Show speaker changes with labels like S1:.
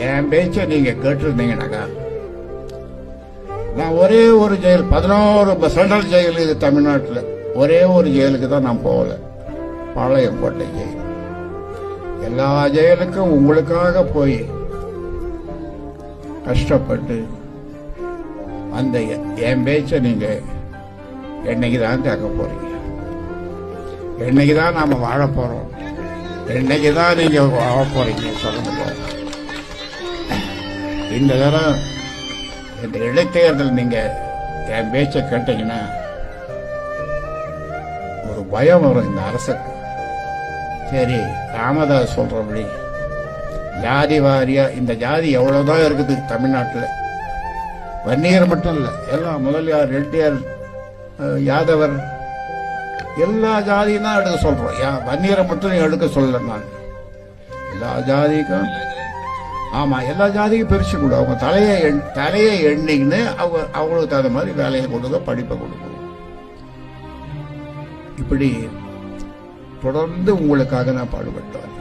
S1: என் பேச்ச நீங்க கேட்டிருந்தீங்கன்னாக்கா நான் ஒரே ஒரு ஜெயில் 11 சென்ட்ரல் ஜெயில் இது தமிழ்நாட்டில் ஒரே ஒரு ஜெயிலுக்கு தான் நான் போகல, பாளையங்கோட்டை ஜெயில். எல்லா ஜெயிலுக்கும் உங்களுக்காக போய் கஷ்டப்பட்டு அந்த என் பேச்ச நீங்க என்னைக்குதான் கேட்க போறீங்க? என்னைக்குதான் நாம வாழ போறோம்? என்னைக்குதான் நீங்க வாழ போறீங்க சொல்லுங்க. இந்த தரம் இந்த இடைத்தேர்தல் நீங்க என் பேச்ச கேட்டீங்கன்னா ஒரு பயம் வரும் இந்த அரசுக்கு. சரி, ராமதாஸ் சொல்றபடி ஜாதி வாரியா இந்த ஜாதி எவ்வளவுதான் இருக்குது தமிழ்நாட்டில். வன்னியர் மட்டும் இல்ல, எல்லாம் முதலியார், ரெட்டியார், யாதவர் எல்லா ஜாதியும் தான் எடுக்க சொல்றோம். வன்னியரை மட்டும் எடுக்க சொல்லல நான். எல்லா ஜாதிக்கும், ஆமா, எல்லா ஜாதிக்கும் பிரிச்சு கொடு. அவங்க தலையை எண்ணிங்கன்னு அவங்களுக்கு தகுந்த மாதிரி வேலையை கொடுக்க, படிப்பை கொடுக்கணும். இப்படி தொடர்ந்து உங்களுக்காக நான் பாடுபட்டேன்.